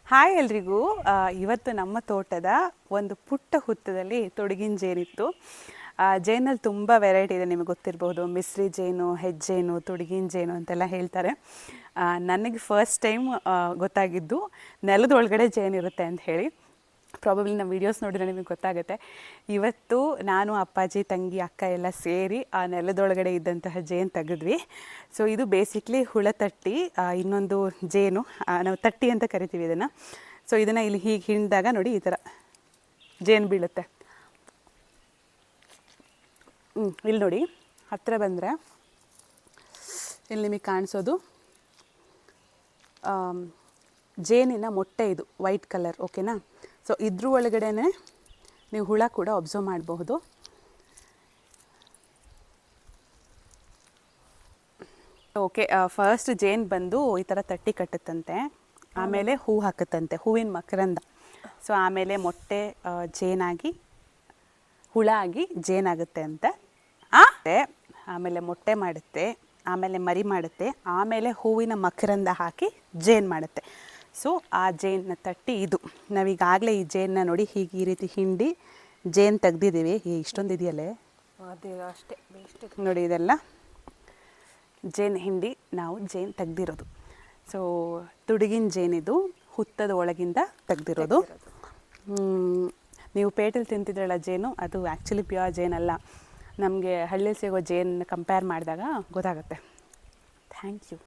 Hi ಎಲ್ರಿಗೂ. ಇವತ್ತು ನಮ್ಮ ತೋಟದ ಒಂದು ಪುಟ್ಟ ಹುತ್ತದಲ್ಲಿ ತೊಡಗಿನ ಜೇನಿತ್ತು. ಜೇನಲ್ಲಿ ತುಂಬ ವೆರೈಟಿ ಇದೆ, ನಿಮಗೆ ಗೊತ್ತಿರ್ಬೋದು. ಮಿಸ್ರಿ ಜೇನು, ಹೆಜ್ಜೇನು, ತೊಡಗಿನ ಜೇನು ಅಂತೆಲ್ಲ ಹೇಳ್ತಾರೆ. ನನಗೆ ಫಸ್ಟ್ ಟೈಮ್ ಗೊತ್ತಾಗಿದ್ದು ನೆಲದೊಳಗಡೆ ಜೇನಿರುತ್ತೆ ಅಂತ ಹೇಳಿ. ಪ್ರಾಬಬ್ಲಿ ನಮ್ಮ ವೀಡಿಯೋಸ್ ನೋಡಿದರೆ ನಿಮಗೆ ಗೊತ್ತಾಗುತ್ತೆ. ಇವತ್ತು ನಾನು, ಅಪ್ಪಾಜಿ, ತಂಗಿ, ಅಕ್ಕ ಎಲ್ಲ ಸೇರಿ ಆ ನೆಲದೊಳಗಡೆ ಇದ್ದಂತಹ ಜೇನು ತೆಗೆದ್ವಿ. ಸೊ ಇದು ಬೇಸಿಕ್ಲಿ ಹುಳ ತಟ್ಟಿ, ಇನ್ನೊಂದು ಜೇನು, ನಾವು ತಟ್ಟಿ ಅಂತ ಕರಿತೀವಿ ಇದನ್ನು. ಸೊ ಇದನ್ನು ಇಲ್ಲಿ ಹೀಗೆ ಹಿಂಡಿದಾಗ ನೋಡಿ ಈ ಥರ ಜೇನು ಬೀಳುತ್ತೆ. ಇಲ್ಲಿ ನೋಡಿ, ಹತ್ತಿರ ಬಂದರೆ ಇಲ್ಲಿ ನಿಮಗೆ ಕಾಣಿಸೋದು ಜೇನಿನ ಮೊಟ್ಟೆ. ಇದು ವೈಟ್ ಕಲರ್, ಓಕೆನಾ? ಸೊ ಇದ್ರ ಒಳಗಡೆ ನೀವು ಹುಳ ಕೂಡ ಅಬ್ಸರ್ವ್ ಮಾಡಬಹುದು. ಓಕೆ, ಫಸ್ಟ್ ಜೇನು ಬಂದು ಈ ಥರ ತಟ್ಟಿ ಕಟ್ಟುತ್ತಂತೆ, ಆಮೇಲೆ ಹೂ ಹಾಕುತ್ತಂತೆ, ಹೂವಿನ ಮಕರಂದ. ಸೊ ಆಮೇಲೆ ಮೊಟ್ಟೆ ಜೇನಾಗಿ, ಹುಳ ಆಗಿ ಜೇನಾಗುತ್ತೆ ಅಂತ. ಆಮೇಲೆ ಮೊಟ್ಟೆ ಮಾಡುತ್ತೆ, ಆಮೇಲೆ ಮರಿ ಮಾಡುತ್ತೆ, ಆಮೇಲೆ ಹೂವಿನ ಮಕರಂದ ಹಾಕಿ ಜೇನು ಮಾಡುತ್ತೆ. ಸೊ ಆ ಜೇನನ್ನ ತಟ್ಟಿ ಇದು ನಾವೀಗಾಗಲೇ ಈ ಜೇನನ್ನ ನೋಡಿ ಹೀಗೆ ಈ ರೀತಿ ಹಿಂಡಿ ಜೇನು ತೆಗ್ದಿದ್ದೀವಿ. ಇಷ್ಟೊಂದು ಇದೆಯಲ್ಲೇ, ಅದೇ ಅಷ್ಟೇ ನೋಡಿ, ಇದೆಲ್ಲ ಜೇನು ಹಿಂಡಿ ನಾವು ಜೇನು ತೆಗ್ದಿರೋದು. ಸೊ ತುಡುಗಿನ ಜೇನಿದು ಹುತ್ತದ ಒಳಗಿಂದ ತೆಗ್ದಿರೋದು. ನೀವು ಪೇಟೆಲಿ ತಿಂತಿದ್ರಲ್ಲ ಜೇನು, ಅದು ಆ್ಯಕ್ಚುಲಿ ಪ್ಯೂರ್ ಜೇನಲ್ಲ. ನಮಗೆ ಹಳ್ಳಿಲಿ ಸಿಗೋ ಜೇನು ಕಂಪೇರ್ ಮಾಡಿದಾಗ ಗೊತ್ತಾಗುತ್ತೆ. Thank you.